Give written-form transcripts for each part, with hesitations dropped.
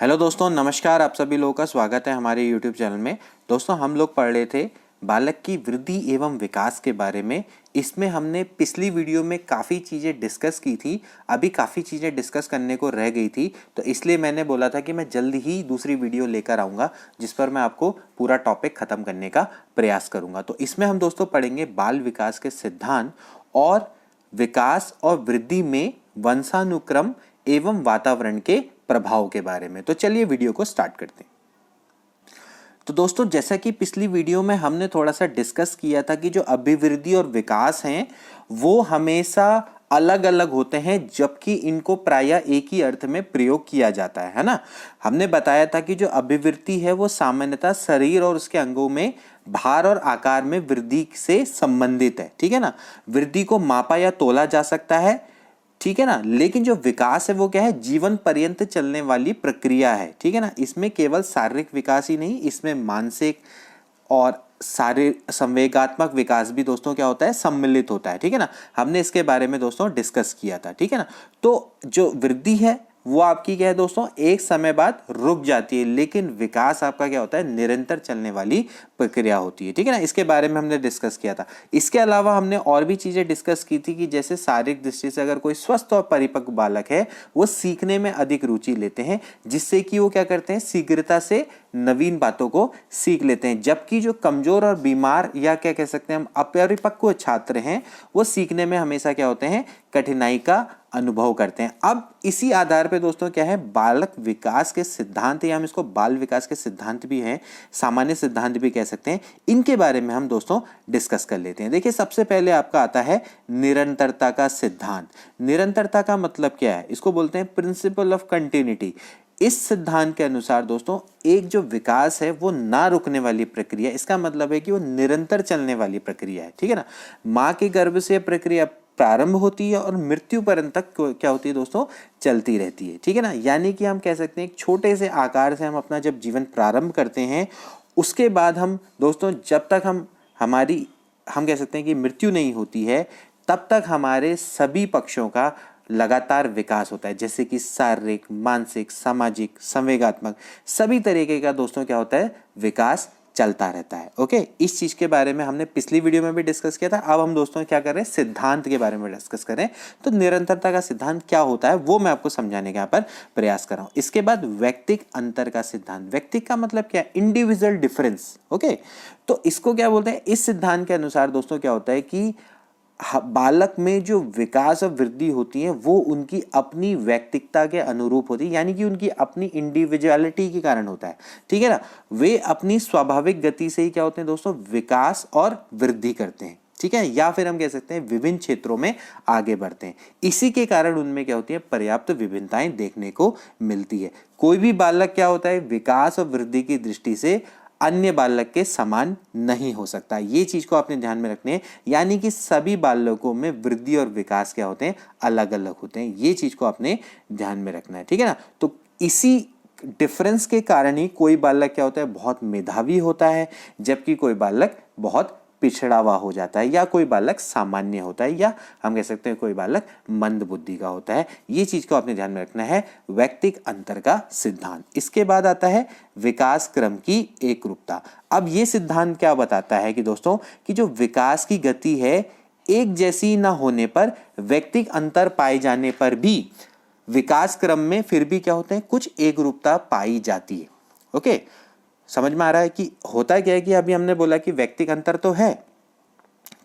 Hello दोस्तों, नमस्कार। आप सभी लोगों का स्वागत है हमारे YouTube चैनल में। दोस्तों, हम लोग पढ़ रहे थे बालक की वृद्धि एवं विकास के बारे में। इसमें हमने पिछली वीडियो में काफ़ी चीज़ें डिस्कस की थी, अभी काफ़ी चीज़ें डिस्कस करने को रह गई थी, तो इसलिए मैंने बोला था कि मैं जल्द ही दूसरी वीडियो लेकर आऊँगा जिस पर मैं आपको पूरा टॉपिक ख़त्म करने का प्रयास करूँगा। तो इसमें हम दोस्तों पढ़ेंगे बाल विकास के सिद्धांत और विकास और वृद्धि में वंशानुक्रम एवं वातावरण के प्रभाव के बारे में। तो चलिए वीडियो को स्टार्ट करते हैं। तो दोस्तों, जैसा कि पिछली वीडियो में हमने थोड़ा सा डिस्कस किया था कि जो अभिवृद्धि और विकास हैं वो हमेशा अलग अलग होते हैं, जबकि इनको प्रायः एक ही अर्थ में प्रयोग किया जाता है ना। हमने बताया था कि जो अभिवृद्धि है वो सामान्यतः शरीर और उसके अंगों में भार और आकार में वृद्धि से संबंधित है, ठीक है ना। वृद्धि को मापा या तोला जा सकता है, ठीक है ना। लेकिन जो विकास है वो क्या है, जीवन पर्यंत चलने वाली प्रक्रिया है, ठीक है ना। इसमें केवल शारीरिक विकास ही नहीं, इसमें मानसिक और संवेगात्मक विकास भी दोस्तों क्या होता है, सम्मिलित होता है, ठीक है ना। हमने इसके बारे में दोस्तों डिस्कस किया था, ठीक है ना। तो जो वृद्धि है वो आपकी क्या है दोस्तों, एक समय बाद रुक जाती है, लेकिन विकास आपका क्या होता है, निरंतर चलने वाली प्रक्रिया होती है, ठीक है ना। इसके बारे में हमने डिस्कस किया था। इसके अलावा हमने और भी चीजें डिस्कस की थी कि जैसे शारीरिक दृष्टि से अगर कोई स्वस्थ और परिपक्व बालक है वो सीखने में अधिक रुचि लेते हैं, जिससे कि वो क्या करते हैं, शीघ्रता से नवीन बातों को सीख लेते हैं। जबकि जो कमजोर और बीमार या क्या कह सकते हैं हम अपरिपक्व छात्र हैं वो सीखने में हमेशा क्या होते हैं, कठिनाई का अनुभव करते हैं। अब इसी आधार पे दोस्तों क्या है, बालक विकास के सिद्धांत, या हम इसको बाल विकास के सिद्धांत भी हैं, सामान्य सिद्धांत भी कह सकते हैं, इनके बारे में हम दोस्तों डिस्कस कर लेते हैं। देखिए, सबसे पहले आपका आता है निरंतरता का सिद्धांत। निरंतरता का मतलब क्या है, इसको बोलते हैं प्रिंसिपल ऑफ कंटिन्यूटी। इस सिद्धांत के अनुसार दोस्तों एक जो विकास है वो ना रुकने वाली प्रक्रिया, इसका मतलब है कि वो निरंतर चलने वाली प्रक्रिया है, ठीक है ना। माँ के गर्भ से प्रक्रिया प्रारंभ होती है और मृत्यु पर्यंत तक क्या होती है दोस्तों, चलती रहती है, ठीक है ना। यानी कि हम कह सकते हैं एक छोटे से आकार से हम अपना जब जीवन प्रारंभ करते हैं, उसके बाद हम दोस्तों जब तक हम कह सकते हैं कि मृत्यु नहीं होती है, तब तक हमारे सभी पक्षों का लगातार विकास होता है, जैसे कि शारीरिक, मानसिक, सामाजिक, संवेगात्मक, सभी तरीके का दोस्तों क्या होता है, विकास चलता रहता है। ओके, इस चीज के बारे में हमने पिछली वीडियो में भी डिस्कस किया था। अब हम दोस्तों क्या कर रहे हैं, सिद्धांत के बारे में डिस्कस करें। तो निरंतरता का सिद्धांत क्या होता है वो मैं आपको समझाने का यहाँ पर प्रयास कर रहा हूँ। इसके बाद व्यक्तिक अंतर का सिद्धांत। व्यक्तिक का मतलब क्या है, इंडिविजुअल डिफरेंस। ओके, तो इसको क्या बोलते हैं, इस सिद्धांत के अनुसार दोस्तों क्या होता है कि बालक में जो विकास और वृद्धि होती है वो उनकी अपनी व्यक्तिकता के अनुरूप होती है, यानी कि उनकी अपनी इंडिविजुअलिटी के कारण होता है, ठीक है ना। वे अपनी स्वाभाविक गति से ही क्या होते हैं दोस्तों, विकास और वृद्धि करते हैं, ठीक है, या फिर हम कह सकते हैं विभिन्न क्षेत्रों में आगे बढ़ते हैं। इसी के कारण उनमें क्या होती है, पर्याप्त विभिन्नताएं देखने को मिलती है। कोई भी बालक क्या होता है, विकास और वृद्धि की दृष्टि से अन्य बालक के समान नहीं हो सकता। ये चीज को आपने ध्यान में रखनी है, यानी कि सभी बालकों में वृद्धि और विकास क्या होते हैं, अलग अलग होते हैं। ये चीज को आपने ध्यान में रखना है, ठीक है ना। तो इसी डिफरेंस के कारण ही कोई बालक क्या होता है, बहुत मेधावी होता है, जबकि कोई बालक बहुत पिछड़ा हुआ हो जाता है, या कोई बालक सामान्य होता है, या हम कह सकते हैं कोई बालक मंद बुद्धि का होता है। ये चीज को आपने ध्यान में रखना है, व्यक्तिक अंतर का सिद्धांत। इसके बाद आता है विकास क्रम की एकरूपता। अब ये सिद्धांत क्या बताता है कि दोस्तों कि जो विकास की गति है एक जैसी ना होने पर, व्यक्तिक अंतर पाए जाने पर भी विकास क्रम में फिर भी क्या होते हैं, कुछ एकरूपता पाई जाती है। ओके, समझ में आ रहा है कि होता क्या है कि अभी हमने बोला कि व्यक्तिक अंतर तो है,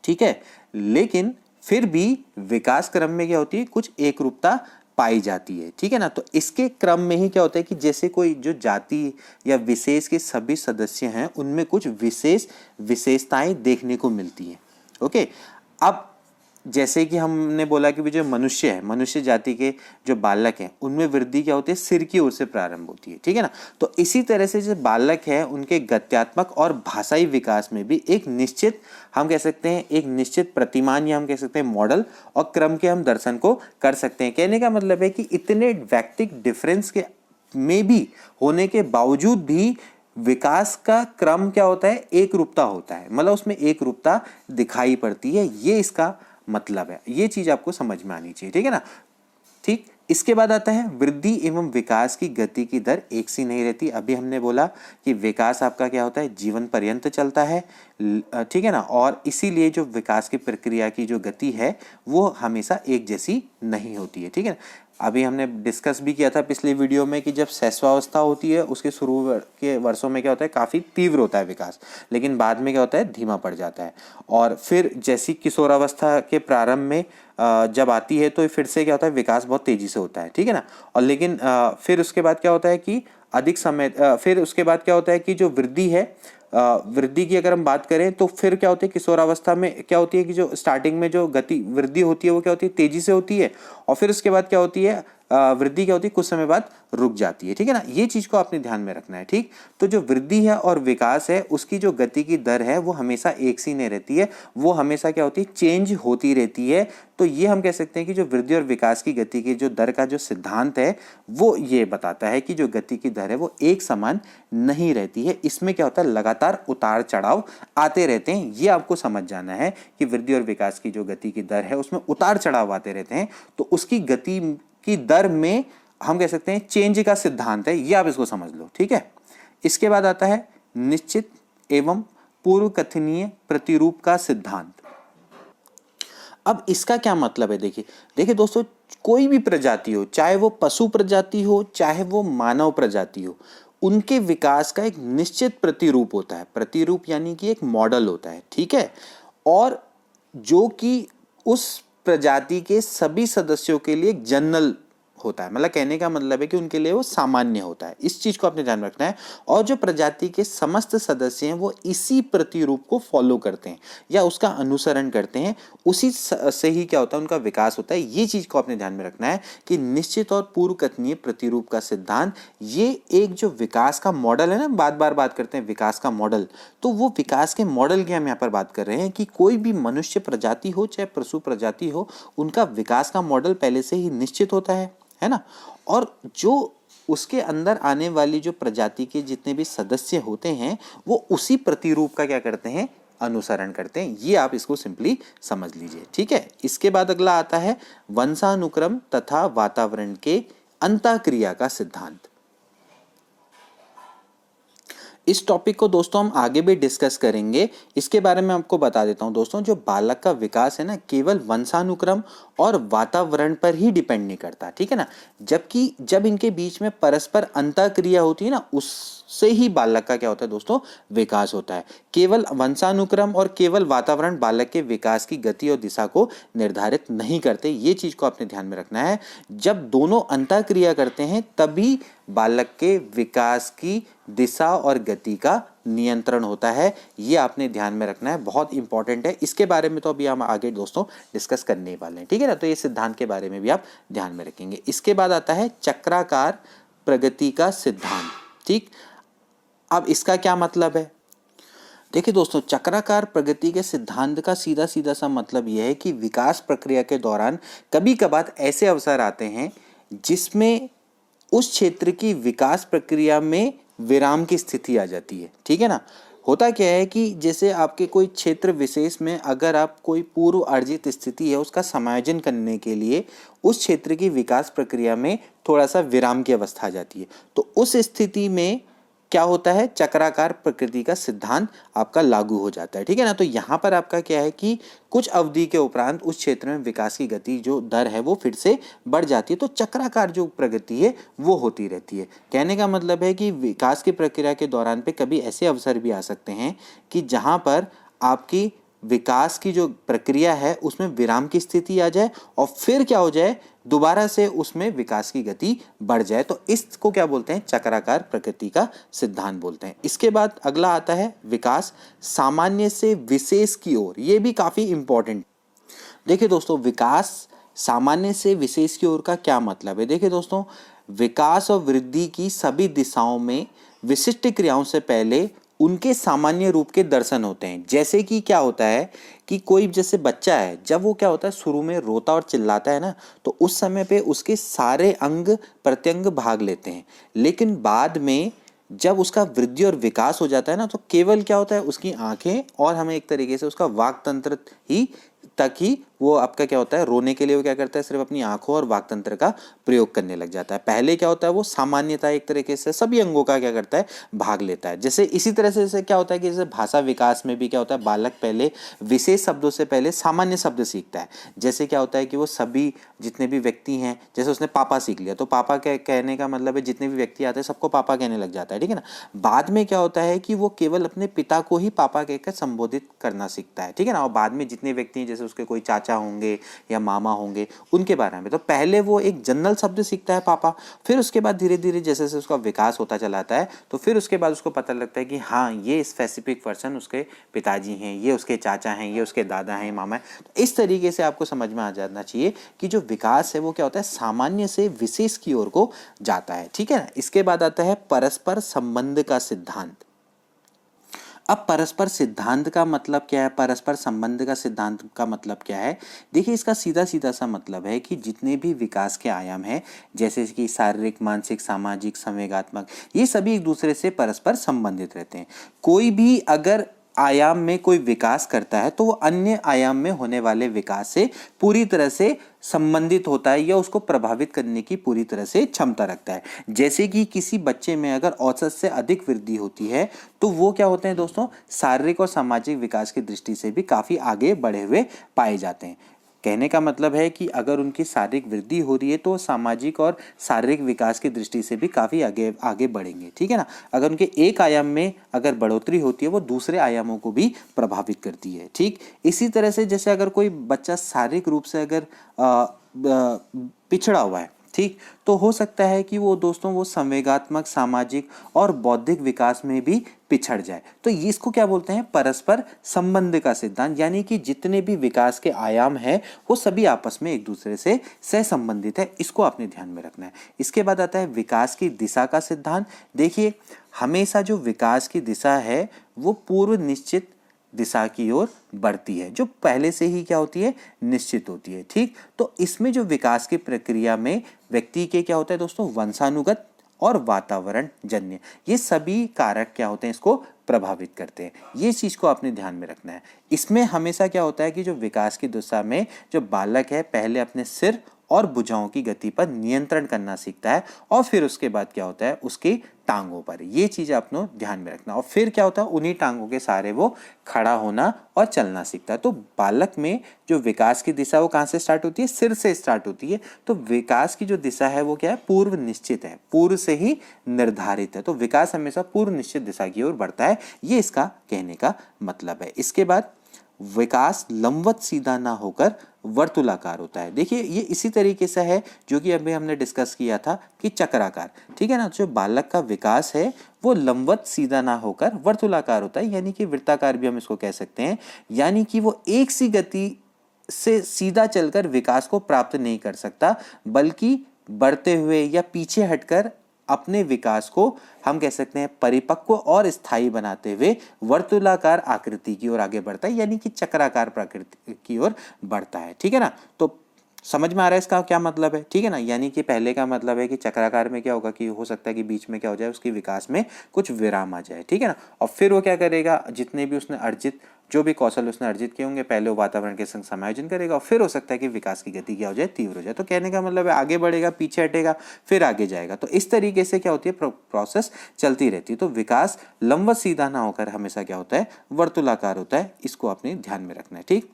ठीक है, लेकिन फिर भी विकास क्रम में क्या होती है, कुछ एकरूपता पाई जाती है, ठीक है ना। तो इसके क्रम में ही क्या होता है कि जैसे कोई जो जाति या विशेष के सभी सदस्य हैं उनमें कुछ विशेषताएं देखने को मिलती हैं। ओके, अब जैसे कि हमने बोला कि जो मनुष्य है, मनुष्य जाति के जो बालक हैं उनमें वृद्धि क्या होती है, सिर की ओर से प्रारंभ होती है, ठीक है ना। तो इसी तरह से जो बालक है उनके गत्यात्मक और भाषाई विकास में भी एक निश्चित, हम कह सकते हैं एक निश्चित प्रतिमान, या हम कह सकते हैं मॉडल और क्रम के हम दर्शन को कर सकते हैं। कहने का मतलब है कि इतने व्यक्तिक डिफरेंस के में भी होने के बावजूद भी विकास का क्रम क्या होता है, एक रूपता होता है, मतलब उसमें एक रूपता दिखाई पड़ती है। ये इसका मतलब है, ये चीज आपको समझ में आनी चाहिए, ठीक है ना। ठीक, इसके बाद आता है वृद्धि एवं विकास की गति की दर एक सी नहीं रहती। अभी हमने बोला कि विकास आपका क्या होता है, जीवन पर्यंत चलता है, ठीक है ना, और इसीलिए जो विकास की प्रक्रिया की जो गति है वो हमेशा एक जैसी नहीं होती है, ठीक है ना। अभी हमने डिस्कस भी किया था पिछले वीडियो में कि जब शैशवावस्था होती है उसके शुरू के वर्षों में क्या होता है, काफ़ी तीव्र होता है विकास, लेकिन बाद में क्या होता है, धीमा पड़ जाता है। और फिर जैसी किशोरावस्था के प्रारंभ में जब आती है तो फिर से क्या होता है, विकास बहुत तेजी से होता है, ठीक है ना। और लेकिन फिर उसके बाद क्या होता है कि अधिक समय फिर उसके बाद क्या होता है कि जो वृद्धि है, वृद्धि की अगर हम बात करें तो फिर क्या होती है, किशोरावस्था में क्या होती है कि जो स्टार्टिंग में जो गति वृद्धि होती है वो क्या होती है, तेजी से होती है, और फिर उसके बाद क्या होती है, वृद्धि क्या होती है, कुछ समय बाद रुक जाती है, ठीक है ना। ये चीज को आपने ध्यान में रखना है, ठीक। तो जो वृद्धि है और विकास है उसकी जो गति की दर है वो हमेशा एक सी नहीं रहती है, वो हमेशा क्या होती है, चेंज होती रहती है। तो ये हम कह सकते हैं कि जो वृद्धि और विकास की गति की जो दर का जो सिद्धांत है वो ये बताता है कि जो गति की दर है वो एक समान नहीं रहती है। इसमें क्या होता है, लगातार उतार चढ़ाव आते रहते हैं। ये आपको समझ जाना है कि वृद्धि और विकास की जो गति की दर है उसमें उतार चढ़ाव आते रहते हैं, तो उसकी गति की दर में हम कह सकते हैं चेंज का सिद्धांत है, ये आप इसको समझ लो, ठीक है। इसके बाद आता है निश्चित एवं पूर्व कथनीय प्रतिरूप का सिद्धांत। अब इसका क्या मतलब है, देखिए दोस्तों, कोई भी प्रजाति हो, चाहे वो पशु प्रजाति हो चाहे वो मानव प्रजाति हो, उनके विकास का एक निश्चित प्रतिरूप होता है। प्रतिरूप यानी कि एक मॉडल होता है, ठीक है, और जो कि उस प्रजाति के सभी सदस्यों के लिए एक जनरल होता है। मतलब कहने का मतलब है कि उनके लिए वो सामान्य होता है। इस चीज को आपने ध्यान रखना है। और जो प्रजाति के समस्त सदस्य हैं वो इसी प्रतिरूप को फॉलो करते हैं या उसका अनुसरण करते हैं, उसी से ही क्या होता है, उनका विकास होता है। ये चीज को आपने ध्यान में रखना है कि निश्चित और पूर्व कथनीय प्रतिरूप का सिद्धांत, ये एक जो विकास का मॉडल है ना, बार बात करते हैं विकास का मॉडल, तो वो विकास के मॉडल की हम यहाँ पर बात कर रहे हैं कि कोई भी मनुष्य प्रजाति हो चाहे पशु प्रजाति हो, उनका विकास का मॉडल पहले से ही निश्चित होता है ना। और जो उसके अंदर आने वाली जो प्रजाति के जितने भी सदस्य होते हैं वो उसी प्रतिरूप का क्या करते हैं, अनुसरण करते हैं। ये आप इसको सिंपली समझ लीजिए, ठीक है। इसके बाद अगला आता है वंशानुक्रम तथा वातावरण के अंतःक्रिया का सिद्धांत। इस टॉपिक को दोस्तों हम आगे भी डिस्कस करेंगे। इसके बारे में आपको बता देता हूं दोस्तों, जो बालक का विकास है ना, केवल वंशानुक्रम और वातावरण पर ही डिपेंड नहीं करता, ठीक है ना। जबकि जब इनके बीच में परस्पर अंतःक्रिया होती है ना, उससे ही बालक का क्या होता है दोस्तों, विकास होता है। केवल वंशानुक्रम और केवल वातावरण बालक के विकास की गति और दिशा को निर्धारित नहीं करते। ये चीज को आपने ध्यान में रखना है। जब दोनों अंतःक्रिया करते हैं तभी बालक के विकास की दिशा और गति का नियंत्रण होता है। ये आपने ध्यान में रखना है, बहुत इंपॉर्टेंट है। इसके बारे में तो अभी हम आगे दोस्तों डिस्कस करने वाले हैं, ठीक है ना। तो ये सिद्धांत के बारे में भी आप ध्यान में रखेंगे। इसके बाद आता है चक्राकार प्रगति का सिद्धांत, ठीक। अब इसका क्या मतलब है, देखिए दोस्तों, चक्राकार प्रगति के सिद्धांत का सीधा सीधा सा मतलब यह है कि विकास प्रक्रिया के दौरान कभी कभार ऐसे अवसर आते हैं जिसमें उस क्षेत्र की विकास प्रक्रिया में विराम की स्थिति आ जाती है, ठीक है ना। होता क्या है कि जैसे आपके कोई क्षेत्र विशेष में अगर आप कोई पूर्व अर्जित स्थिति है उसका समायोजन करने के लिए उस क्षेत्र की विकास प्रक्रिया में थोड़ा सा विराम की अवस्था आ जाती है, तो उस स्थिति में क्या होता है, चक्राकार प्रकृति का सिद्धांत आपका लागू हो जाता है, ठीक है ना। तो यहाँ पर आपका क्या है कि कुछ अवधि के उपरांत उस क्षेत्र में विकास की गति जो दर है वो फिर से बढ़ जाती है। तो चक्राकार जो प्रगति है वो होती रहती है। कहने का मतलब है कि विकास की प्रक्रिया के दौरान पे कभी ऐसे अवसर भी आ सकते हैं कि जहाँ पर आपकी विकास की जो प्रक्रिया है उसमें विराम की स्थिति आ जाए और फिर क्या हो जाए, दोबारा से उसमें विकास की गति बढ़ जाए। तो इसको क्या बोलते हैं, चक्राकार प्रकृति का सिद्धांत बोलते हैं। इसके बाद अगला आता है विकास सामान्य से विशेष की ओर। ये भी काफी इंपॉर्टेंट। देखिए दोस्तों, विकास सामान्य से विशेष की ओर का क्या मतलब है। देखिए दोस्तों, विकास और वृद्धि की सभी दिशाओं में विशिष्ट क्रियाओं से पहले उनके सामान्य रूप के दर्शन होते हैं। जैसे कि क्या होता है कि कोई जैसे बच्चा है, जब वो क्या होता है शुरू में रोता और चिल्लाता है ना, तो उस समय पे उसके सारे अंग प्रत्यंग भाग लेते हैं, लेकिन बाद में जब उसका वृद्धि और विकास हो जाता है ना, तो केवल क्या होता है, उसकी आंखें और हमें एक तरीके से उसका वाक तंत्र ही तक ही वो आपका क्या होता है, रोने के लिए वो क्या करता है, सिर्फ अपनी आंखों और वाक् तंत्र का प्रयोग करने लग जाता है। पहले क्या होता है, वो सामान्यता एक तरीके से सभी अंगों का क्या करता है, भाग लेता है। जैसे इसी तरह से जैसे क्या होता है कि जैसे भाषा विकास में भी क्या होता है, बालक पहले विशेष शब्दों से पहले सामान्य शब्द सीखता है। जैसे क्या होता है कि वो सभी जितने भी व्यक्ति हैं, जैसे उसने पापा सीख लिया तो पापा कहने का मतलब है जितने भी व्यक्ति आते हैं सबको पापा कहने लग जाता है, ठीक है ना। बाद में क्या होता है कि वो केवल अपने पिता को ही पापा कहकर संबोधित करना सीखता है, ठीक है ना। और बाद में जितने व्यक्ति हैं, जैसे उसके कोई चाचा होंगे या मामा होंगे, उनके बारे में तो पहले वो एक जनरल शब्द सीखता है पापा, फिर उसके बाद धीरे धीरे जैसे जैसे उसका विकास होता चला जाता है तो फिर उसके बाद उसको पता लगता है कि हाँ ये स्पेसिफिक पर्सन उसके पिताजी हैं, ये उसके चाचा हैं, ये उसके दादा हैं, मामा हैं। तो इस तरीके से आपको समझ में आ जाना चाहिए कि जो विकास है वो क्या होता है, सामान्य से विशेष की ओर को जाता है, ठीक है ना। इसके बाद आता है परस्पर संबंध का सिद्धांत। अब परस्पर सिद्धांत का मतलब क्या है, परस्पर संबंध का सिद्धांत का मतलब क्या है। देखिए इसका सीधा सीधा सा मतलब है कि जितने भी विकास के आयाम हैं, जैसे कि शारीरिक, मानसिक, सामाजिक, संवेगात्मक, ये सभी एक दूसरे से परस्पर संबंधित रहते हैं। कोई भी अगर आयाम में कोई विकास करता है तो वो अन्य आयाम में होने वाले विकास से पूरी तरह से संबंधित होता है या उसको प्रभावित करने की पूरी तरह से क्षमता रखता है। जैसे कि किसी बच्चे में अगर औसत से अधिक वृद्धि होती है तो वो क्या होते हैं दोस्तों, शारीरिक और सामाजिक विकास की दृष्टि से भी काफी आगे बढ़े हुए पाए जाते हैं। कहने का मतलब है कि अगर उनकी शारीरिक वृद्धि हो रही है तो सामाजिक और शारीरिक विकास की दृष्टि से भी काफ़ी आगे आगे बढ़ेंगे, ठीक है ना। अगर उनके एक आयाम में अगर बढ़ोतरी होती है वो दूसरे आयामों को भी प्रभावित करती है, ठीक। इसी तरह से जैसे अगर कोई बच्चा शारीरिक रूप से अगर पिछड़ा हुआ है, ठीक, तो हो सकता है कि वो दोस्तों वो संवेगात्मक, सामाजिक और बौद्धिक विकास में भी पिछड़ जाए। तो इसको क्या बोलते हैं, परस्पर संबंध का सिद्धांत। यानी कि जितने भी विकास के आयाम हैं वो सभी आपस में एक दूसरे से सहसंबंधित है, इसको आपने ध्यान में रखना है। इसके बाद आता है विकास की दिशा का सिद्धांत। देखिए हमेशा जो विकास की दिशा है वो पूर्व निश्चित दिशा की ओर बढ़ती है, जो पहले से ही क्या होती है, निश्चित होती है, ठीक। तो इसमें जो विकास की प्रक्रिया में व्यक्ति के क्या होता है दोस्तों, वंशानुगत और वातावरण जन्य, ये सभी कारक क्या होते हैं, इसको प्रभावित करते हैं। ये चीज को आपने ध्यान में रखना है। इसमें हमेशा क्या होता है कि जो विकास की दिशा में जो बालक है पहले अपने सिर और भुजाओं की गति पर नियंत्रण करना सीखता है और फिर उसके बाद क्या होता है, उसकी टांगों पर। ये चीज आपने ध्यान में रखना। और फिर क्या होता है, उन्हीं टांगों के सहारे वो खड़ा होना और चलना सीखता है। तो बालक में जो विकास की दिशा वो कहाँ से स्टार्ट होती है, सिर से स्टार्ट होती है। तो विकास की जो दिशा है वो क्या है, पूर्व निश्चित है, पूर्व से ही निर्धारित है। तो विकास हमेशा पूर्व निश्चित दिशा की ओर बढ़ता है, ये इसका कहने का मतलब है। इसके बाद विकास लंबवत सीधा ना होकर वर्तुलाकार होता है। देखिए ये इसी तरीके से है जो कि अभी हमने डिस्कस किया था कि चक्राकार, ठीक है ना। जो बालक का विकास है वो लंबवत सीधा ना होकर वर्तुलाकार होता है, यानी कि वृत्ताकार भी हम इसको कह सकते हैं। यानी कि वो एक सी गति से सीधा चलकर विकास को प्राप्त नहीं कर सकता, बल्कि बढ़ते हुए या पीछे हटकर अपने विकास को हम कह सकते हैं परिपक्व और स्थायी बनाते हुए वर्तुलाकार आकृति की ओर आगे बढ़ता है, यानी कि चक्राकार प्रकृति की ओर बढ़ता है, ठीक है ना। तो समझ में आ रहा है इसका क्या मतलब है, ठीक है ना। यानी कि पहले का मतलब है कि चक्राकार में क्या होगा कि हो सकता है कि बीच में क्या हो जाए, उसकी विकास में कुछ विराम आ जाए, ठीक है ना। और फिर वो क्या करेगा, जितने भी उसने अर्जित जो भी कौशल उसने अर्जित किए होंगे पहले वो वातावरण के संग समायोजन करेगा और फिर हो सकता है कि विकास की गति क्या हो जाए, तीव्र हो जाए। तो कहने का मतलब है आगे बढ़ेगा, पीछे हटेगा, फिर आगे जाएगा। तो इस तरीके से क्या होती है, प्रोसेस चलती रहती है। तो विकास लंबवत सीधा ना होकर हमेशा क्या होता है, वर्तुलाकार होता है। इसको आपने ध्यान में रखना है, ठीक।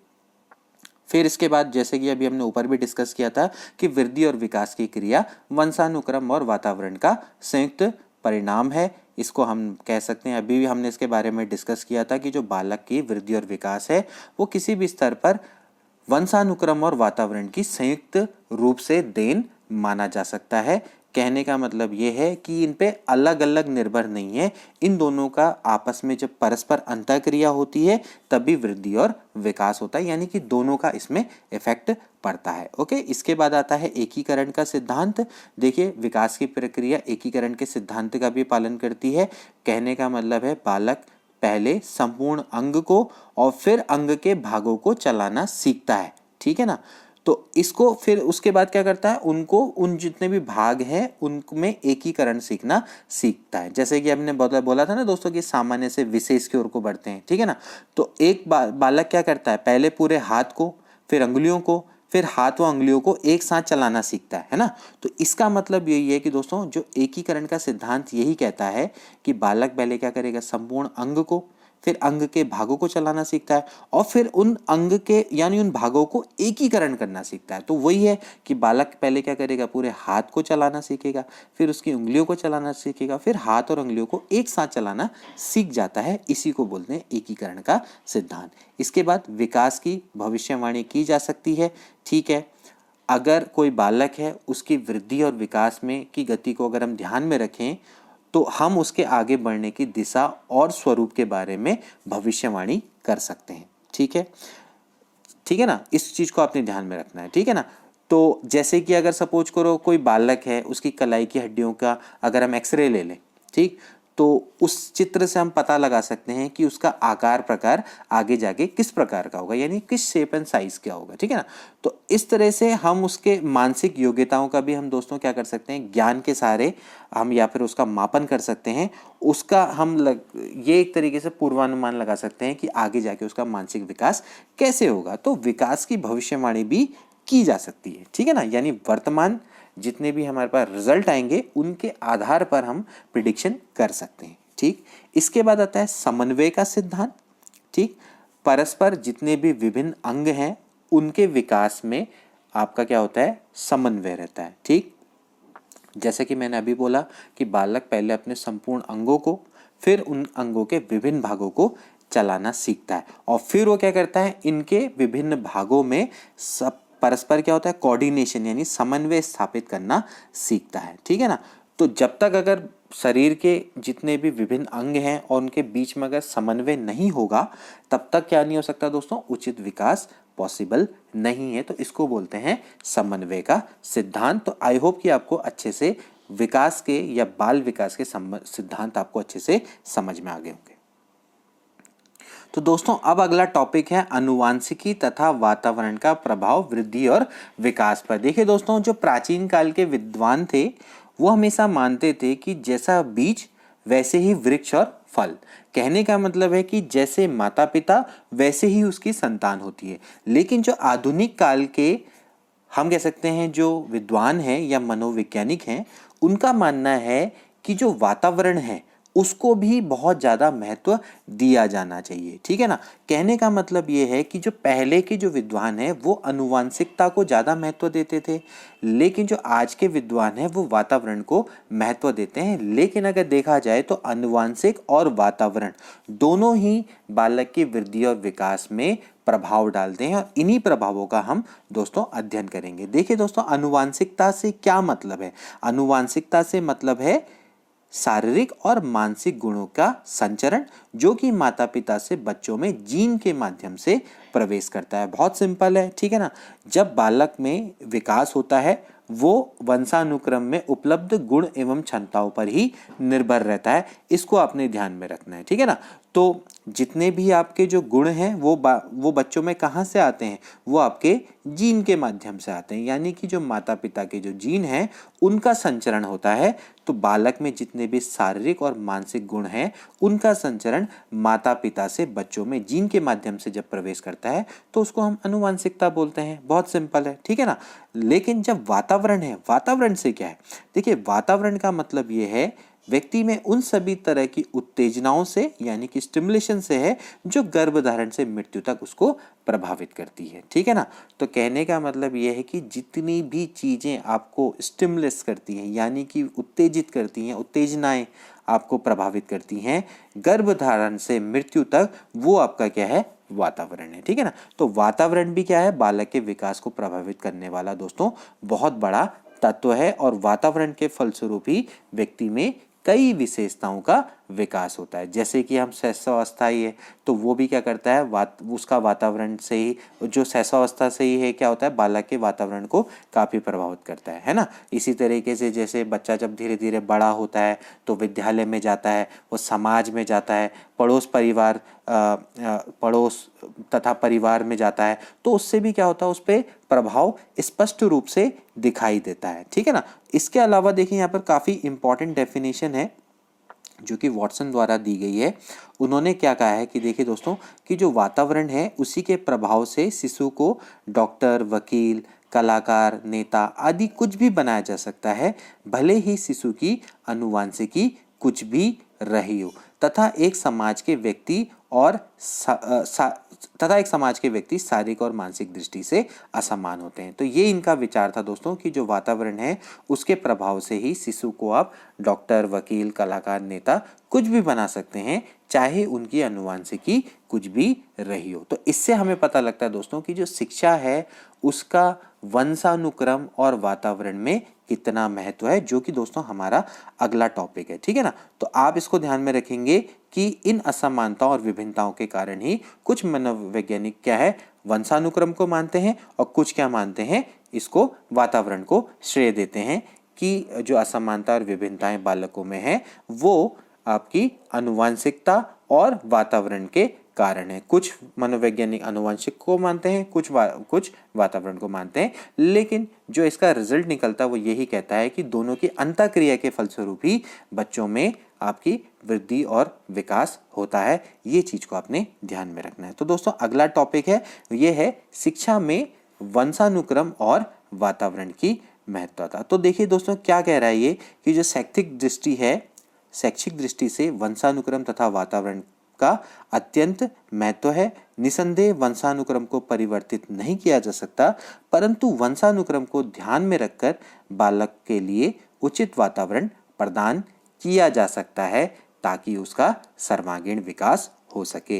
फिर इसके बाद जैसे कि अभी हमने ऊपर भी डिस्कस किया था कि वृद्धि और विकास की क्रिया वंशानुक्रम और वातावरण का संयुक्त परिणाम है। इसको हम कह सकते हैं, अभी भी हमने इसके बारे में डिस्कस किया था कि जो बालक की वृद्धि और विकास है वो किसी भी स्तर पर वंशानुक्रम और वातावरण की संयुक्त रूप से देन माना जा सकता है। कहने का मतलब ये है कि इन पे अलग अलग निर्भर नहीं है, इन दोनों का आपस में जब परस्पर अंतःक्रिया होती है तभी वृद्धि और विकास होता है, यानी कि दोनों का इसमें इफेक्ट पड़ता है। ओके, इसके बाद आता है एकीकरण का सिद्धांत। देखिए विकास की प्रक्रिया एकीकरण के सिद्धांत का भी पालन करती है। कहने का मतलब है बालक पहले संपूर्ण अंग को और फिर अंग के भागों को चलाना सीखता है, ठीक है ना। तो इसको फिर उसके बाद क्या करता है, उनको उन जितने भी भाग हैं उनमें एकीकरण सीखना सीखता है। जैसे कि हमने बोला था ना दोस्तों कि सामान्य से विशेष की ओर को बढ़ते हैं, ठीक है ना। तो एक बालक क्या करता है, पहले पूरे हाथ को, फिर अंगुलियों को, फिर हाथ व अंगुलियों को एक साथ चलाना सीखता है ना। तो इसका मतलब यही है कि दोस्तों जो एकीकरण का सिद्धांत यही कहता है कि बालक पहले क्या करेगा, संपूर्ण अंग को, फिर अंग के भागों को चलाना सीखता है और फिर उन अंग के यानी उन भागों को एकीकरण करना सीखता है। तो वही है कि बालक पहले क्या करेगा, पूरे हाथ को चलाना सीखेगा, फिर उसकी उंगलियों को चलाना सीखेगा, फिर हाथ और उंगलियों को एक साथ चलाना सीख जाता है। इसी को बोलते हैं एकीकरण का सिद्धांत। इसके बाद विकास की भविष्यवाणी की जा सकती है। ठीक है, अगर कोई बालक है उसकी वृद्धि और विकास में की गति को अगर हम ध्यान में रखें तो हम उसके आगे बढ़ने की दिशा और स्वरूप के बारे में भविष्यवाणी कर सकते हैं। ठीक है, ठीक है ना, इस चीज को आपने ध्यान में रखना है। ठीक है ना। तो जैसे कि अगर सपोज करो कोई बालक है, उसकी कलाई की हड्डियों का अगर हम एक्सरे ले लें, ठीक, तो उस चित्र से हम पता लगा सकते हैं कि उसका आकार प्रकार आगे जाके किस प्रकार का होगा, यानी किस शेप एंड साइज क्या होगा। ठीक है ना। तो इस तरह से हम उसके मानसिक योग्यताओं का भी हम दोस्तों क्या कर सकते हैं, ज्ञान के सहारे हम या फिर उसका मापन कर सकते हैं। उसका ये एक तरीके से पूर्वानुमान लगा सकते हैं कि आगे जाके उसका मानसिक विकास कैसे होगा। तो विकास की भविष्यवाणी भी की जा सकती है। ठीक है ना, यानी वर्तमान जितने भी हमारे पास रिजल्ट आएंगे उनके आधार पर हम प्रिडिक्शन कर सकते हैं। ठीक, इसके बाद आता है समन्वय का सिद्धांत। ठीक, परस्पर जितने भी विभिन्न अंग हैं उनके विकास में आपका क्या होता है, समन्वय रहता है। ठीक, जैसे कि मैंने अभी बोला कि बालक पहले अपने संपूर्ण अंगों को, फिर उन अंगों के विभिन्न भागों को चलाना सीखता है और फिर वो क्या करता है, इनके विभिन्न भागों में सब परस्पर क्या होता है, कोऑर्डिनेशन यानी समन्वय स्थापित करना सीखता है। ठीक है ना। तो जब तक अगर शरीर के जितने भी विभिन्न अंग हैं और उनके बीच में अगर समन्वय नहीं होगा तब तक क्या नहीं हो सकता दोस्तों, उचित विकास पॉसिबल नहीं है। तो इसको बोलते हैं समन्वय का सिद्धांत। तो आई होप कि आपको अच्छे से विकास के या बाल विकास के सिद्धांत आपको अच्छे से समझ में आ गए होंगे। तो दोस्तों अब अगला टॉपिक है अनुवांशिकी तथा वातावरण का प्रभाव वृद्धि और विकास पर। देखिए दोस्तों, जो प्राचीन काल के विद्वान थे वो हमेशा मानते थे कि जैसा बीज वैसे ही वृक्ष और फल। कहने का मतलब है कि जैसे माता पिता वैसे ही उसकी संतान होती है। लेकिन जो आधुनिक काल के हम कह सकते हैं जो विद्वान हैं या मनोवैज्ञानिक हैं, उनका मानना है कि जो वातावरण है उसको भी बहुत ज़्यादा महत्व दिया जाना चाहिए। ठीक है ना। कहने का मतलब ये है कि जो पहले के जो विद्वान हैं वो अनुवांशिकता को ज़्यादा महत्व देते थे, लेकिन जो आज के विद्वान हैं वो वातावरण को महत्व देते हैं। लेकिन अगर देखा जाए तो अनुवांशिक और वातावरण दोनों ही बालक की वृद्धि और विकास में प्रभाव डालते हैं और इन्हीं प्रभावों का हम दोस्तों अध्ययन करेंगे। देखिए दोस्तों, अनुवांशिकता से क्या मतलब है। अनुवांशिकता से मतलब है शारीरिक और मानसिक गुणों का संचरण जो कि माता पिता से बच्चों में जीन के माध्यम से प्रवेश करता है। बहुत सिंपल है। ठीक है ना। जब बालक में विकास होता है वो वंशानुक्रम में उपलब्ध गुण एवं क्षमताओं पर ही निर्भर रहता है। इसको आपने ध्यान में रखना है। ठीक है ना। तो जितने भी आपके जो गुण हैं वो बच्चों में कहाँ से आते हैं, वो आपके जीन के माध्यम से आते हैं। यानी कि जो माता पिता के जो जीन हैं उनका संचरण होता है। तो बालक में जितने भी शारीरिक और मानसिक गुण हैं उनका संचरण माता पिता से बच्चों में जीन के माध्यम से जब प्रवेश करता है तो उसको हम अनुवांशिकता बोलते हैं। बहुत सिंपल है। ठीक है ना। लेकिन जब वातावरण है, वातावरण से क्या है, देखिए वातावरण का मतलब ये है व्यक्ति में उन सभी तरह की उत्तेजनाओं से यानी कि स्टिमुलेशन से है जो गर्भधारण से मृत्यु तक उसको प्रभावित करती है। ठीक है ना। तो कहने का मतलब यह है कि जितनी भी चीजें आपको स्टिमुलेस करती हैं यानी कि उत्तेजित करती हैं, उत्तेजनाएं आपको प्रभावित करती हैं गर्भधारण से मृत्यु तक, वो आपका क्या है, वातावरण है। ठीक है ना। तो वातावरण भी क्या है, बालक के विकास को प्रभावित करने वाला दोस्तों बहुत बड़ा तत्व है और वातावरण के फलस्वरूप ही व्यक्ति में कई विशेषताओं का विकास होता है। जैसे कि हम शैशवावस्था ही है तो वो भी क्या करता है, उसका वातावरण से ही, जो शैशवावस्था से ही है क्या होता है, बालक के वातावरण को काफ़ी प्रभावित करता है ना। इसी तरीके से जैसे बच्चा जब धीरे धीरे बड़ा होता है तो विद्यालय में जाता है, वो समाज में जाता है, पड़ोस तथा परिवार में जाता है, तो उससे भी क्या होता है, उस पर प्रभाव स्पष्ट रूप से दिखाई देता है। ठीक है ना। इसके अलावा देखिए यहाँ पर काफ़ी इंपॉर्टेंट डेफिनेशन है जो कि वॉटसन द्वारा दी गई है। उन्होंने क्या कहा है कि देखिए दोस्तों कि जो वातावरण है उसी के प्रभाव से शिशु को डॉक्टर, वकील, कलाकार, नेता आदि कुछ भी बनाया जा सकता है, भले ही शिशु की आनुवंशिकी कुछ भी रही हो, तथा एक समाज के व्यक्ति शारीरिक और मानसिक दृष्टि से असमान होते हैं। तो ये इनका विचार था दोस्तों कि जो वातावरण है उसके प्रभाव से ही शिशु को आप डॉक्टर, वकील, कलाकार, नेता कुछ भी बना सकते हैं, चाहे उनकी आनुवंशिकी कुछ भी रही हो। तो इससे हमें पता लगता है दोस्तों कि जो शिक्षा है उसका वंशानुक्रम और वातावरण में कितना महत्व है, जो कि दोस्तों हमारा अगला टॉपिक है। ठीक है ना। तो आप इसको ध्यान में रखेंगे कि इन असमानताओं और विभिन्नताओं के कारण ही कुछ मनोवैज्ञानिक क्या है, वंशानुक्रम को मानते हैं, और कुछ क्या मानते हैं, इसको वातावरण को श्रेय देते हैं कि जो असमानता और विभिन्नताएं बालकों में है वो आपकी आनुवंशिकता और वातावरण के कारण है। कुछ मनोवैज्ञानिक आनुवंशिक को मानते हैं, कुछ वातावरण को मानते हैं, लेकिन जो इसका रिजल्ट निकलता है वो यही कहता है कि दोनों की अंतःक्रिया के फलस्वरूप ही बच्चों में आपकी वृद्धि और विकास होता है। ये चीज को आपने ध्यान में रखना है। तो दोस्तों अगला टॉपिक है, ये है शिक्षा में वंशानुक्रम और वातावरण की महत्वता। तो देखिए दोस्तों क्या कह रहा है ये कि जो शैक्षिक दृष्टि है, शैक्षिक दृष्टि से वंशानुक्रम तथा वातावरण का अत्यंत महत्व है। निसंदेह वंशानुक्रम को परिवर्तित नहीं किया जा सकता, परंतु वंशानुक्रम को ध्यान में रखकर बालक के लिए उचित वातावरण प्रदान किया जा सकता है ताकि उसका सर्वांगीण विकास हो सके।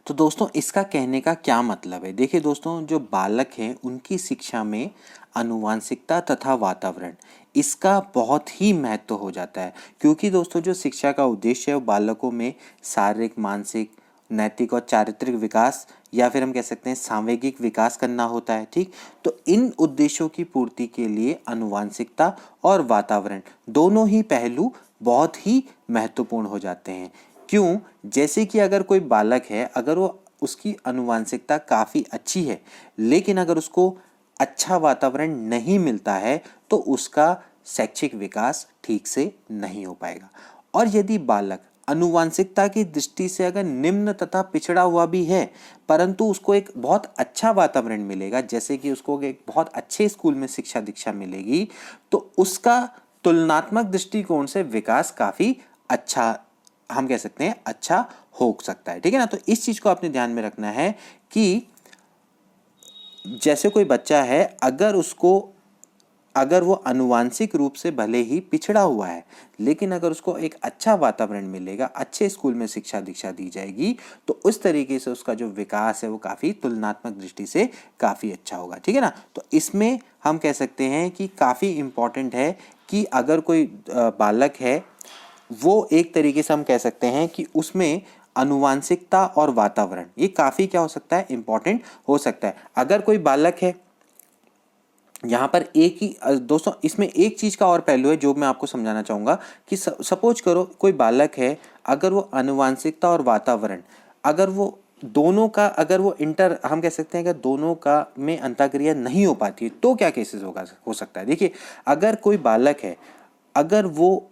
तो दोस्तों इसका कहने का क्या मतलब है? देखिए दोस्तों जो बालक हैं उनकी शिक्षा में आनुवंशिकता तथा वातावरण इसका बहुत ही महत्व हो जाता है, क्योंकि दोस्तों जो शिक्षा का उद्देश्य है वो बालकों में शारीरिक, मानसिक, नैतिक और चारित्रिक विकास या फिर हम कह सकते हैं सांवेगिक विकास करना होता है। ठीक, तो इन उद्देश्यों की पूर्ति के लिए आनुवंशिकता और वातावरण दोनों ही पहलू बहुत ही महत्वपूर्ण हो जाते हैं। क्यों? जैसे कि अगर कोई बालक है, अगर वो उसकी आनुवंशिकता काफ़ी अच्छी है, लेकिन अगर उसको अच्छा वातावरण नहीं मिलता है तो उसका शैक्षिक विकास ठीक से नहीं हो पाएगा। और यदि बालक आनुवंशिकता की दृष्टि से अगर निम्न तथा पिछड़ा हुआ भी है, परंतु उसको एक बहुत अच्छा वातावरण मिलेगा, जैसे कि उसको एक बहुत अच्छे स्कूल में शिक्षा दीक्षा मिलेगी, तो उसका तुलनात्मक दृष्टिकोण से विकास काफ़ी अच्छा, हम कह सकते हैं अच्छा हो सकता है। ठीक है ना। तो इस चीज को आपने ध्यान में रखना है कि जैसे कोई बच्चा है, अगर वो आनुवंशिक रूप से भले ही पिछड़ा हुआ है, लेकिन अगर उसको एक अच्छा वातावरण मिलेगा, अच्छे स्कूल में शिक्षा दीक्षा दी जाएगी, तो उस तरीके से उसका जो विकास है वो काफ़ी तुलनात्मक दृष्टि से काफ़ी अच्छा होगा। ठीक है ना। तो इसमें हम कह सकते हैं कि काफ़ी इम्पॉर्टेंट है कि अगर कोई बालक है वो एक तरीके से हम कह सकते हैं कि उसमें आनुवंशिकता और वातावरण ये काफ़ी क्या हो सकता है, इम्पॉर्टेंट हो सकता है। अगर कोई बालक है, यहाँ पर एक ही दोस्तों इसमें एक चीज़ का और पहलू है जो मैं आपको समझाना चाहूँगा कि सपोज करो कोई बालक है, अगर वो आनुवंशिकता और वातावरण अगर वो दोनों का अगर वो हम कह सकते हैं कि दोनों का में अंतःक्रिया नहीं हो पाती है तो क्या केसेस हो सकता है। देखिए अगर कोई बालक है, अगर वो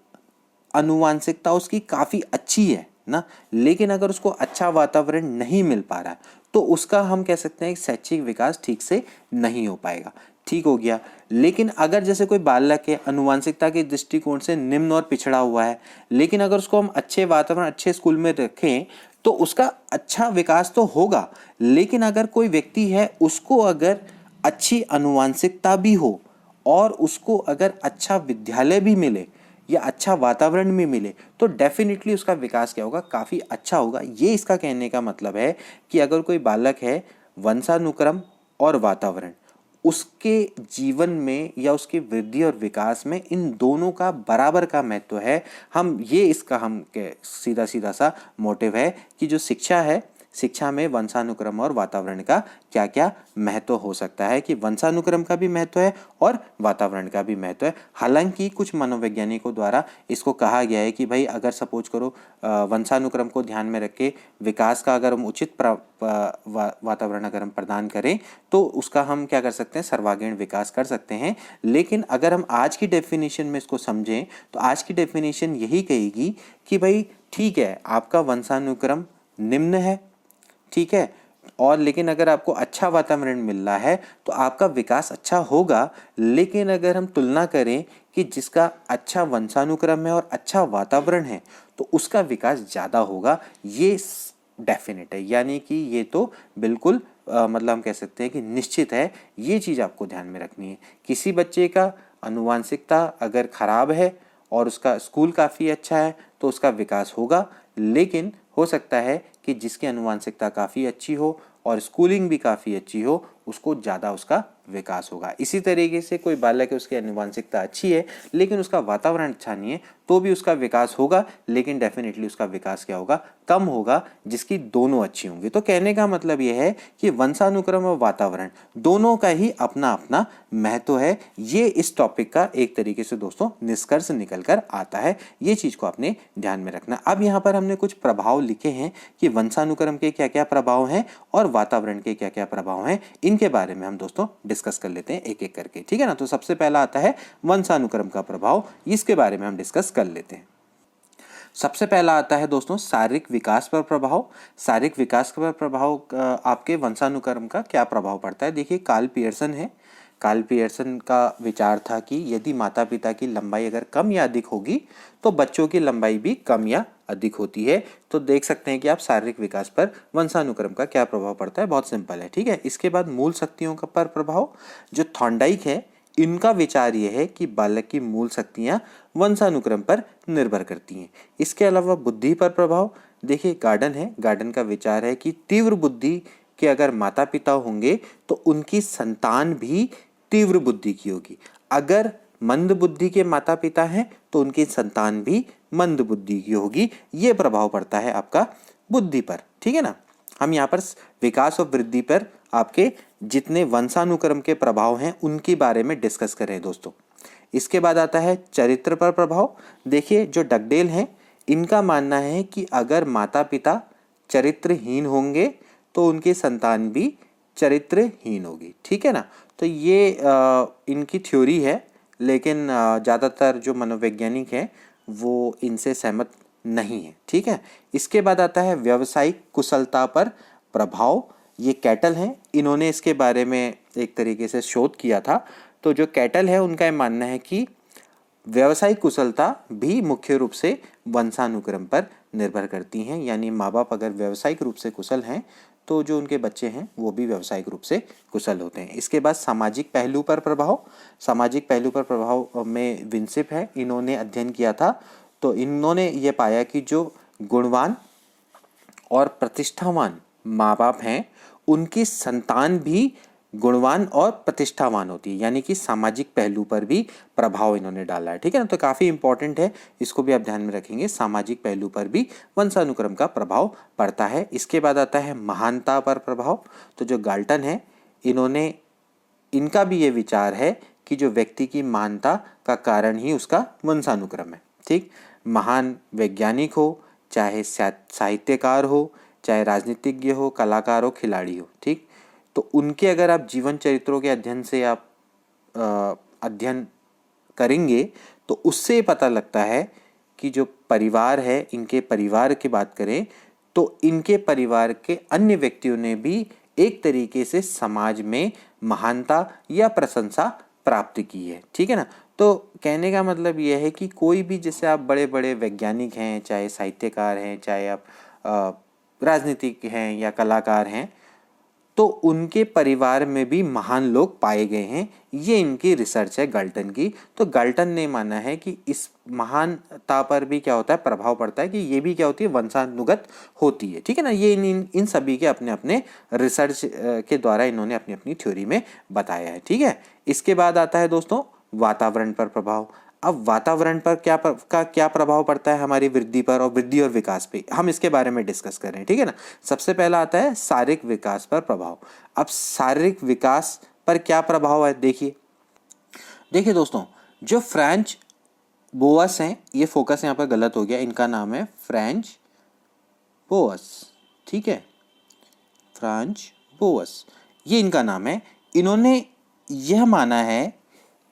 आनुवंशिकता उसकी काफ़ी अच्छी है ना, लेकिन अगर उसको अच्छा वातावरण नहीं मिल पा रहा है तो उसका हम कह सकते हैं शैक्षिक विकास ठीक से नहीं हो पाएगा। ठीक हो गया। लेकिन अगर जैसे कोई बालक है आनुवंशिकता के दृष्टिकोण से निम्न और पिछड़ा हुआ है, लेकिन अगर उसको हम अच्छे वातावरण, अच्छे स्कूल में रखें तो उसका अच्छा विकास तो होगा, लेकिन अगर कोई व्यक्ति है उसको अगर अच्छी आनुवंशिकता भी हो और उसको अगर अच्छा विद्यालय भी मिले या अच्छा वातावरण भी मिले तो डेफिनेटली उसका विकास क्या होगा, काफ़ी अच्छा होगा। ये इसका कहने का मतलब है कि अगर कोई बालक है, वंशानुक्रम और वातावरण उसके जीवन में या उसकी वृद्धि और विकास में इन दोनों का बराबर का महत्व है। हम ये इसका हम सीधा सा मोटिव है कि जो शिक्षा है शिक्षा में वंशानुक्रम और वातावरण का क्या क्या महत्व हो सकता है, कि वंशानुक्रम का भी महत्व है और वातावरण का भी महत्व है। हालांकि कुछ मनोवैज्ञानिकों द्वारा इसको कहा गया है कि भाई अगर सपोज करो वंशानुक्रम को ध्यान में रख के विकास का अगर हम उचित वातावरण अगर हम प्रदान करें तो उसका हम क्या कर सकते हैं, सर्वांगीण विकास कर सकते हैं। लेकिन अगर हम आज की डेफिनेशन में इसको समझें तो आज की डेफिनेशन यही कहेगी कि भाई ठीक है, आपका वंशानुक्रम निम्न है, ठीक है, और लेकिन अगर आपको अच्छा वातावरण मिल रहा है तो आपका विकास अच्छा होगा। लेकिन अगर हम तुलना करें कि जिसका अच्छा वंशानुक्रम है और अच्छा वातावरण है तो उसका विकास ज़्यादा होगा, ये डेफिनेट है, यानी कि ये तो बिल्कुल मतलब हम कह सकते हैं कि निश्चित है। ये चीज़ आपको ध्यान में रखनी है। किसी बच्चे का आनुवंशिकता अगर खराब है और उसका स्कूल काफ़ी अच्छा है तो उसका विकास होगा, लेकिन हो सकता है कि जिसकी आनुवंशिकता काफ़ी अच्छी हो और स्कूलिंग भी काफ़ी अच्छी हो उसको ज़्यादा उसका विकास होगा। इसी तरीके से कोई बालक है, उसकी आनुवंशिकता अच्छी है लेकिन उसका वातावरण अच्छा नहीं है तो भी उसका विकास होगा, लेकिन डेफिनेटली उसका विकास क्या होगा, कम होगा, जिसकी दोनों अच्छी होंगी। तो कहने का मतलब यह है कि वंशानुक्रम और वातावरण दोनों का ही अपना अपना महत्व है। ये इस टॉपिक का एक तरीके से दोस्तों निष्कर्ष निकल कर आता है। ये चीज़ को आपने ध्यान में रखना। अब यहाँ पर हमने कुछ प्रभाव लिखे हैं कि वंशानुक्रम के क्या क्या प्रभाव हैं और वातावरण के क्या क्या प्रभाव हैं, इनके बारे में हम दोस्तों डिस्कस कर लेते हैं एक एक करके, ठीक है ना। तो सबसे पहला आता है वंशानुक्रम का प्रभाव, इसके बारे में हम डिस्कस कर लेते हैं। सबसे पहला आता है दोस्तों शारीरिक विकास पर प्रभाव। शारीरिक विकास पर प्रभाव आपके वंशानुक्रम का क्या प्रभाव पड़ता है। देखिए कार्ल पियर्सन है, कार्ल पियर्सन का विचार था कि यदि माता पिता की लंबाई अगर कम या अधिक होगी तो बच्चों की लंबाई भी कम या अधिक होती है। तो देख सकते हैं कि आप शारीरिक विकास पर वंशानुक्रम का क्या प्रभाव पड़ता है, बहुत सिंपल है, ठीक है। इसके बाद मूल शक्तियों का पर प्रभाव, जो थॉर्नडाइक है इनका विचार यह है कि बालक की मूल शक्तियां वंशानुक्रम पर निर्भर करती हैं। इसके अलावा बुद्धि पर प्रभाव, देखिए गार्डन है, गार्डन का विचार है कि तीव्र बुद्धि के अगर माता पिता होंगे तो उनकी संतान भी तीव्र बुद्धि की होगी। अगर मंद बुद्धि के माता पिता हैं तो उनकी संतान भी मंद बुद्धि की होगी। ये प्रभाव पड़ता है आपका बुद्धि पर, ठीक है ना। हम यहाँ पर विकास और वृद्धि पर आपके जितने वंशानुक्रम के प्रभाव हैं उनके बारे में डिस्कस करें दोस्तों। इसके बाद आता है चरित्र पर प्रभाव। देखिए जो डगडेल हैं इनका मानना है कि अगर माता पिता चरित्रहीन होंगे तो उनकी संतान भी चरित्रहीन होगी, ठीक है ना। तो ये इनकी थ्योरी है, लेकिन ज़्यादातर जो मनोवैज्ञानिक हैं वो इनसे सहमत नहीं है, ठीक है। इसके बाद आता है व्यावसायिक कुशलता पर प्रभाव। ये कैटल हैं, इन्होंने इसके बारे में एक तरीके से शोध किया था। तो जो कैटल है उनका ये मानना है कि व्यावसायिक कुशलता भी मुख्य रूप से वंशानुक्रम पर निर्भर करती हैं, यानी माँ बाप अगर व्यावसायिक रूप से कुशल हैं तो जो उनके बच्चे हैं वो भी व्यावसायिक रूप से कुशल होते हैं। इसके बाद सामाजिक पहलू पर प्रभाव। सामाजिक पहलू पर प्रभाव में विंसिप है, इन्होंने अध्ययन किया था। तो इन्होंने ये पाया कि जो गुणवान और प्रतिष्ठावान माँ बाप हैं उनकी संतान भी गुणवान और प्रतिष्ठावान होती है, यानी कि सामाजिक पहलू पर भी प्रभाव इन्होंने डाला है, ठीक है ना। तो काफ़ी इंपॉर्टेंट है, इसको भी आप ध्यान में रखेंगे। सामाजिक पहलू पर भी वंशानुक्रम का प्रभाव पड़ता है। इसके बाद आता है महानता पर प्रभाव। तो जो गाल्टन है इनका भी ये विचार है कि जो व्यक्ति की महानता का कारण ही उसका वंशानुक्रम है, ठीक। महान वैज्ञानिक हो, चाहे साहित्यकार हो, चाहे राजनीतिज्ञ हो, कलाकार हो, खिलाड़ी हो, ठीक। तो उनके अगर आप जीवन चरित्रों के अध्ययन से आप अध्ययन करेंगे तो उससे पता लगता है कि जो परिवार है, इनके परिवार की बात करें तो इनके परिवार के अन्य व्यक्तियों ने भी एक तरीके से समाज में महानता या प्रशंसा प्राप्त की है, ठीक है ना। तो कहने का मतलब यह है कि कोई भी, जैसे आप बड़े बड़े वैज्ञानिक हैं, चाहे साहित्यकार हैं, चाहे आप राजनीतिक हैं या कलाकार हैं, तो उनके परिवार में भी महान लोग पाए गए हैं। ये इनकी रिसर्च है गाल्टन की। तो गाल्टन ने माना है कि इस महानता पर भी क्या होता है, प्रभाव पड़ता है, कि ये भी क्या होती है, वंशानुगत होती है, ठीक है ना। ये इन सभी के अपने अपने रिसर्च के द्वारा इन्होंने अपनी अपनी थ्योरी में बताया है, ठीक है। इसके बाद आता है दोस्तों वातावरण पर प्रभाव। अब वातावरण पर क्या प्रभाव पड़ता है हमारी वृद्धि पर और वृद्धि और विकास पे, हम इसके बारे में डिस्कस कर रहे हैं, ठीक है ना। सबसे पहला आता है शारीरिक विकास पर प्रभाव। अब शारीरिक विकास पर क्या प्रभाव है, देखिए दोस्तों, जो फ्रेंच बोअस हैं, ये फोकस यहाँ पर गलत हो गया, इनका नाम है फ्रेंच बोअस, ठीक है, फ्रेंच बोअस, ये इनका नाम है। इन्होंने यह माना है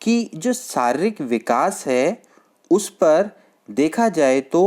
कि जो शारीरिक विकास है उस पर देखा जाए तो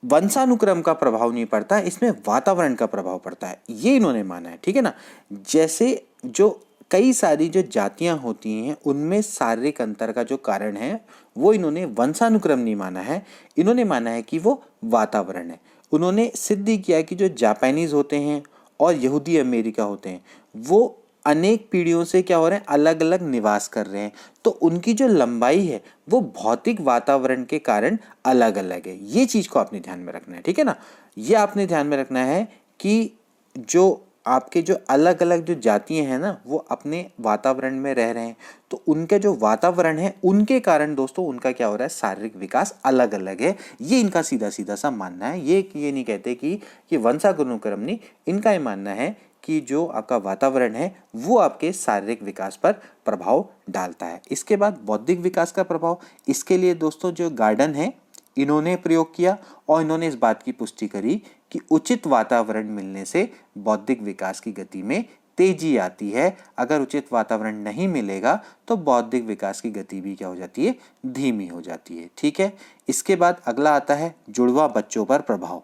वंशानुक्रम का प्रभाव नहीं पड़ता, इसमें वातावरण का प्रभाव पड़ता है, ये इन्होंने माना है, ठीक है ना। जैसे जो कई सारी जो जातियां होती हैं उनमें शारीरिक अंतर का जो कारण है वो इन्होंने वंशानुक्रम नहीं माना है, इन्होंने माना है कि वो वातावरण है। उन्होंने सिद्ध किया कि जो जापानीज होते हैं और यहूदी अमेरिका होते हैं वो अनेक पीढ़ियों से क्या हो रहे हैं, अलग अलग निवास कर रहे हैं, तो उनकी जो लंबाई है वो भौतिक वातावरण के कारण अलग अलग है। ये चीज़ को आपने ध्यान में रखना है, ठीक है ना। ये आपने ध्यान में रखना है कि जो आपके जो अलग अलग जो जातियां हैं ना वो अपने वातावरण में रह रहे हैं, तो उनके जो वातावरण है उनके कारण दोस्तों उनका क्या हो रहा है, शारीरिक विकास अलग अलग है। ये इनका सीधा सीधा सा मानना है। ये नहीं कहते कि वंशानुक्रम नहीं, इनका ये मानना है कि जो आपका वातावरण है वो आपके शारीरिक विकास पर प्रभाव डालता है। इसके बाद बौद्धिक विकास का प्रभाव, इसके लिए दोस्तों जो गार्डन है इन्होंने प्रयोग किया और इन्होंने इस बात की पुष्टि करी कि उचित वातावरण मिलने से बौद्धिक विकास की गति में तेजी आती है। अगर उचित वातावरण नहीं मिलेगा तो बौद्धिक विकास की गति भी क्या हो जाती है, धीमी हो जाती है, ठीक है। इसके बाद अगला आता है जुड़वा बच्चों पर प्रभाव।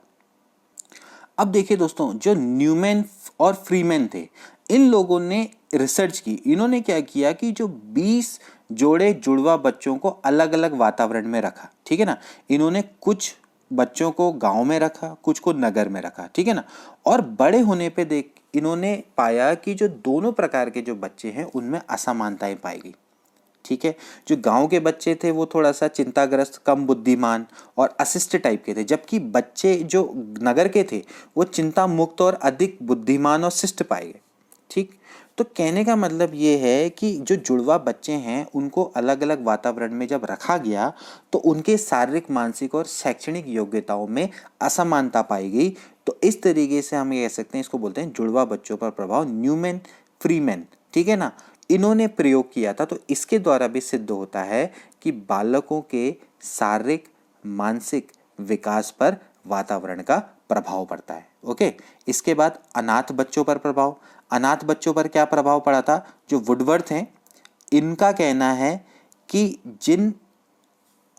अब देखिए दोस्तों, जो न्यूमैन और फ्रीमैन थे, इन लोगों ने रिसर्च की। इन्होंने क्या किया कि जो 20 जोड़े जुड़वा बच्चों को अलग अलग वातावरण में रखा, ठीक है ना। इन्होंने कुछ बच्चों को गांव में रखा, कुछ को नगर में रखा, ठीक है ना। और बड़े होने पे देख इन्होंने पाया कि जो दोनों प्रकार के जो बच्चे हैं उनमें असमानताएं पाई गई, ठीक है। जो गांव के बच्चे थे वो थोड़ा सा चिंताग्रस्त, कम बुद्धिमान और अशिष्ट टाइप के थे, जबकि बच्चे जो नगर के थे वो चिंता मुक्त और अधिक बुद्धिमान और शिष्ट पाए गए, ठीक। तो कहने का मतलब ये है कि जो जुड़वा बच्चे हैं उनको अलग अलग वातावरण में जब रखा गया तो उनके शारीरिक, मानसिक और शैक्षणिक योग्यताओं में असमानता पाई गई। तो इस तरीके से हम ये कह सकते हैं, इसको बोलते हैं जुड़वा बच्चों पर प्रभाव, न्यूमैन फ्रीमैन, ठीक है ना, इन्होंने प्रयोग किया था। तो इसके द्वारा भी सिद्ध होता है कि बालकों के शारीरिक, मानसिक विकास पर वातावरण का प्रभाव पड़ता है। ओके, इसके बाद अनाथ बच्चों पर प्रभाव। अनाथ बच्चों पर क्या प्रभाव पड़ा था, जो वुडवर्थ हैं इनका कहना है कि जिन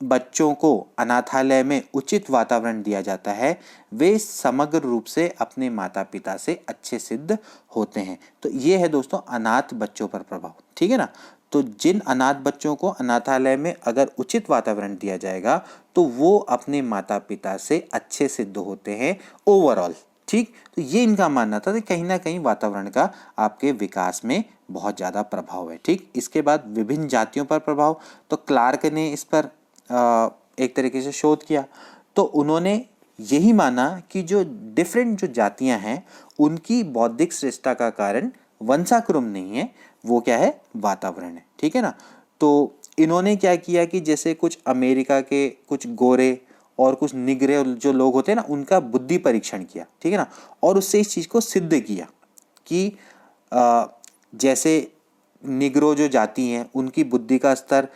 बच्चों को अनाथालय में उचित वातावरण दिया जाता है वे समग्र रूप से अपने माता पिता से अच्छे सिद्ध होते हैं। तो ये है दोस्तों अनाथ बच्चों पर प्रभाव, ठीक है ना। तो जिन अनाथ बच्चों को अनाथालय में अगर उचित वातावरण दिया जाएगा तो वो अपने माता पिता से अच्छे सिद्ध होते हैं ओवरऑल, ठीक। तो ये इनका मानना था कि कहीं ना कहीं वातावरण का आपके विकास में बहुत ज़्यादा प्रभाव है, ठीक। इसके बाद विभिन्न जातियों पर प्रभाव, तो क्लार्क ने इस पर एक तरीके से शोध किया। तो उन्होंने यही माना कि जो डिफरेंट जो जातियां हैं उनकी बौद्धिक श्रेष्ठता का कारण वंशानुक्रम नहीं है, वो क्या है, वातावरण है, ठीक है ना। तो इन्होंने क्या किया कि जैसे कुछ अमेरिका के कुछ गोरे और कुछ निगरे जो लोग होते हैं ना उनका बुद्धि परीक्षण किया, ठीक है ना, और उससे इस चीज़ को सिद्ध किया कि जैसे निग्रो जो जाति हैं उनकी बुद्धि का स्तर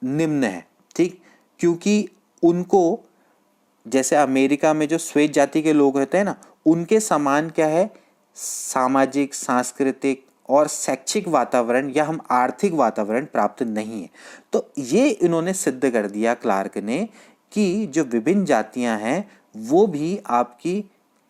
निम्न है, ठीक, क्योंकि उनको जैसे अमेरिका में जो श्वेत जाति के लोग होते हैं ना उनके समान क्या है, सामाजिक, सांस्कृतिक और शैक्षिक वातावरण या हम आर्थिक वातावरण प्राप्त नहीं है। तो ये इन्होंने सिद्ध कर दिया क्लार्क ने कि जो विभिन्न जातियां हैं वो भी आपकी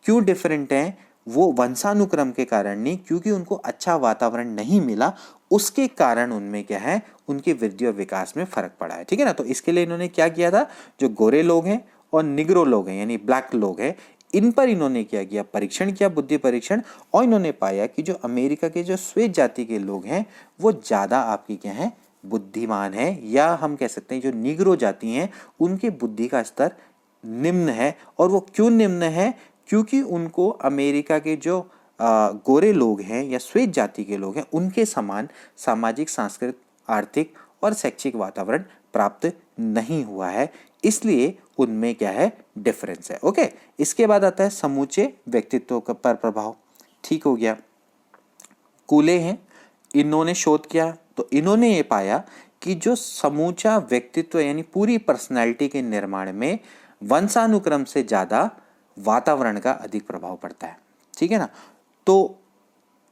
क्यों डिफरेंट हैं, वो वंशानुक्रम के कारण नहीं, क्योंकि उनको अच्छा वातावरण नहीं मिला उसके कारण उनमें क्या है, उनकी वृद्धि और विकास में फर्क पड़ा है, ठीक है ना। तो इसके लिए इन्होंने क्या किया था, जो गोरे लोग हैं और निग्रो लोग हैं यानी ब्लैक लोग हैं इन पर इन्होंने क्या किया, परीक्षण किया, बुद्धि परीक्षण, और इन्होंने पाया कि जो अमेरिका के जो श्वेत जाति के लोग हैं वो ज़्यादा आपकी क्या है, बुद्धिमान है, या हम कह सकते हैं जो निग्रो जाति हैं उनकी बुद्धि का स्तर निम्न है। और वो क्यों निम्न है, क्योंकि उनको अमेरिका के जो गोरे लोग हैं या श्वेत जाति के लोग हैं उनके समान सामाजिक, सांस्कृतिक, आर्थिक और शैक्षिक वातावरण प्राप्त नहीं हुआ है, इसलिए उनमें क्या है, डिफरेंस है। ओके, इसके बाद आता है समूचे व्यक्तित्व पर प्रभाव। ठीक हो गया। कूले हैं, इन्होंने शोध किया तो इन्होंने ये पाया कि जो समूचा व्यक्तित्व यानी पूरी पर्सनैलिटी के निर्माण में वंशानुक्रम से ज़्यादा वातावरण का अधिक प्रभाव पड़ता है। ठीक है ना। तो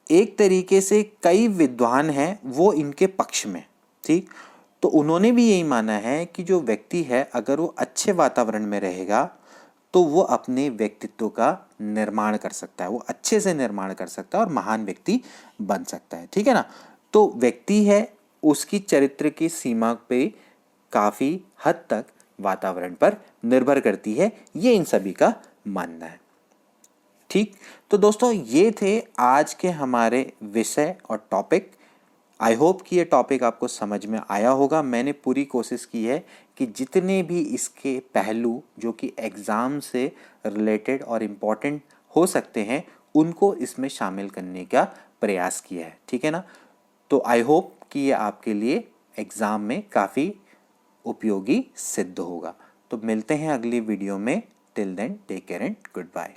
एक तरीके से कई विद्वान हैं वो इनके पक्ष में। ठीक, तो उन्होंने भी यही माना है कि जो व्यक्ति है अगर वो अच्छे वातावरण में रहेगा तो वो अपने व्यक्तित्व का निर्माण कर सकता है, वो अच्छे से निर्माण कर सकता है और महान व्यक्ति बन सकता है। ठीक है ना। तो व्यक्ति है उसकी चरित्र की सीमा पे काफ़ी हद तक वातावरण पर निर्भर करती है, ये इन सभी का मानना है। ठीक, तो दोस्तों ये थे आज के हमारे विषय और टॉपिक। आई होप कि ये टॉपिक आपको समझ में आया होगा। मैंने पूरी कोशिश की है कि जितने भी इसके पहलू जो कि एग्ज़ाम से रिलेटेड और इम्पॉर्टेंट हो सकते हैं उनको इसमें शामिल करने का प्रयास किया है। ठीक है ना। तो आई होप कि ये आपके लिए एग्ज़ाम में काफ़ी उपयोगी सिद्ध होगा। तो मिलते हैं अगली वीडियो में। Till then take care and good bye.